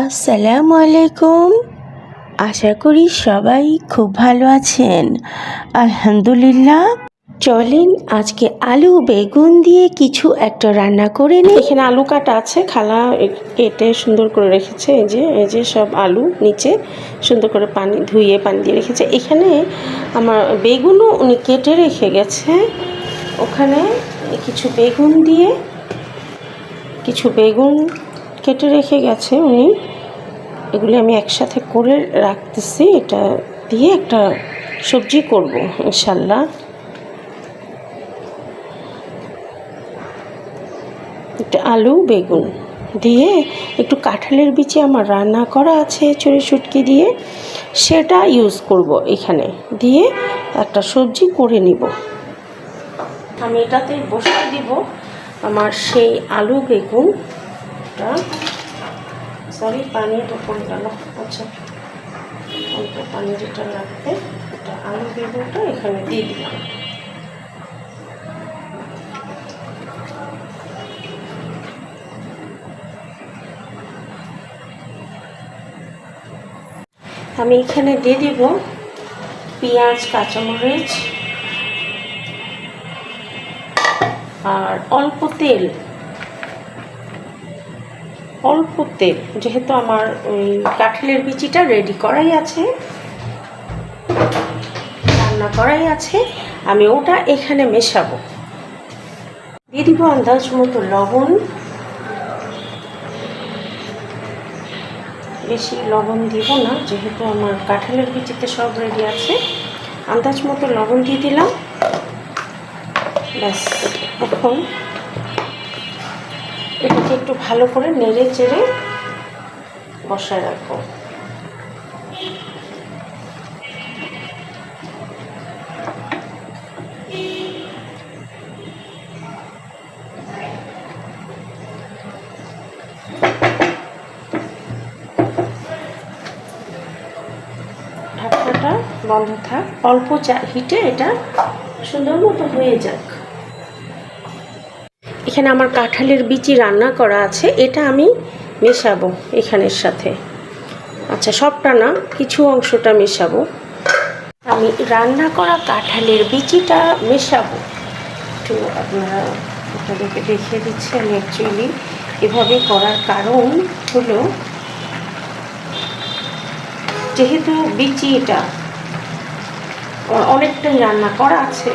আসসালামু আলাইকুম। আশা করি সবাই খুব ভালো আছেন। আলহামদুলিল্লাহ। চলেন আজকে আলু বেগুন দিয়ে কিছু একটা রান্না করে নিই। এখানে আলু কাটা আছে, খালা কেটে সুন্দর করে রেখেছে। এই যে সব আলু নিচে সুন্দর করে পানি ধুয়ে পানি দিয়ে রেখেছে। এখানে আমার বেগুনও উনি কেটে রেখে গেছে। ওখানে কিছু বেগুন কেটে রেখে গেছে উনি। এগুলি আমি একসাথে করে রাখতেছি। এটা দিয়ে একটা সবজি করব ইনশাল্লাহ। একটা আলু বেগুন দিয়ে একটু কাঁঠালের বিচি আমার রান্না করা আছে চড়ি শুটকি দিয়ে, সেটা ইউজ করব এখানে দিয়ে একটা সবজি করে নিব। আমি এটাতে বসিয়ে দিব আমার সেই আলু বেগুনটা। সরি, পানি তো পড়ে গেল। আচ্ছা, অল্প পানি যেটা লাগবে এটা আলু বেগুনটা এখানে দিয়ে দিলাম। আমি এখানে দিয়ে দিব পেঁয়াজ, কাঁচামরিচ আর অল্প তেল, যেহেতু আমার ওই কাঁঠালের বিচিটা রেডি করাই আছে, রান্না করাই আছে, আমি ওটা এখানে মেশাবো। দিয়ে দিব আন্দাজ মতো লবণ। বেশি লবণ দিব না, যেহেতু আমার কাঁঠালের বিচিতে সব রেডি আছে। আন্দাজ মতো লবণ দিয়ে দিলাম। ব্যাস, এখন এটাকে একটু ভালো করে নেড়ে চেড়ে বসায় রাখবো। ঢাকনাটা বন্ধ থাক, অল্প হিটে এটা সুন্দর মতো হয়ে যাক। এখানে আমার কাঁঠালের বিচি রান্না করা আছে, এটা আমি মেশাবো এখানের সাথে। আচ্ছা, সবটা না, কিছু অংশটা মেশাবো। আমি রান্না করা কাঁঠালের বিচিটা মেশাবো। একটু আপনারা আপনাদেরকে দেখিয়ে দিচ্ছি। আমি অ্যাকচুয়ালি এভাবে করার কারণ হলো, যেহেতু বিচিটা অনেকটাই রান্না করা আছে,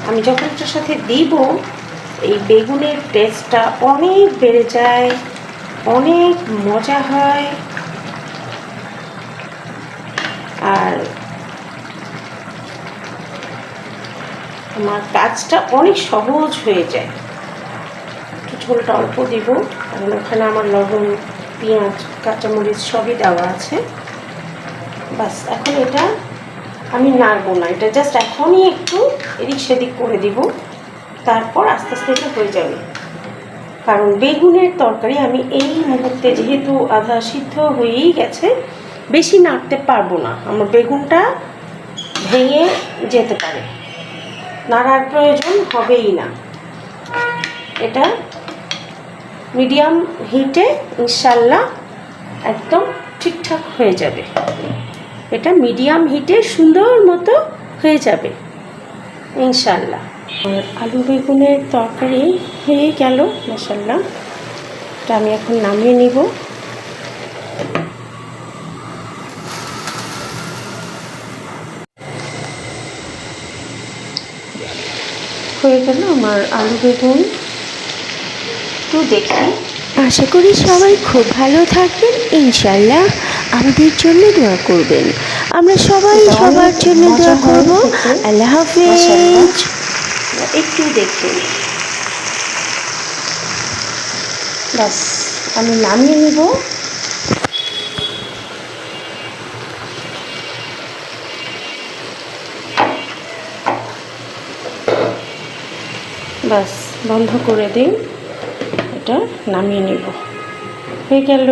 আমি যখন এটার সাথে দিব এই বেগুনের টেস্টটা অনেক বেড়ে যায়, অনেক মজা হয়, আর আমার কাজটা অনেক সহজ হয়ে যায়। একটু ঝোলটা অল্প দিব, কারণ ওখানে আমার লবণ, পেঁয়াজ, কাঁচামরিচ সবই দেওয়া আছে। বাস, এখন এটা আমি নাড়বো না, এটা জাস্ট এখনই একটু এদিক সেদিক করে দিব, তারপর আস্তে আস্তে এটা হয়ে যাবে। কারণ বেগুনের তরকারি আমি এই মুহূর্তে যেহেতু আধা সিদ্ধ হয়েই গেছে, বেশি নাড়তে পারবো না, আমার বেগুনটা ভেঙে যেতে পারে, নাড়ার প্রয়োজন হবেই না। এটা মিডিয়াম হিটে ইনশাল্লাহ একদম ঠিকঠাক হয়ে যাবে। এটা মিডিয়াম হিটে সুন্দর মতো হয়ে যাবে ইনশাল্লাহ। আর আলু বেগুনের তরকারি হয়ে গেল মাশাআল্লাহ। এটা আমি এখন নামিয়ে নিব। হয়ে গেল আমার আলু বেগুন। একটু দেখি, আশা করি সবাই খুব ভালো থাকবেন ইনশাল্লাহ। আমাদের জন্য দোয়া করবেন, আমরা সবাই সবার জন্য দোয়া করব। আল্লাহ হাফেজ। একটু দেখি, বাস আমি নামিয়ে নিব। বাস, বন্ধ করে দিই, এটা নামিয়ে নেব। হয়ে গেল।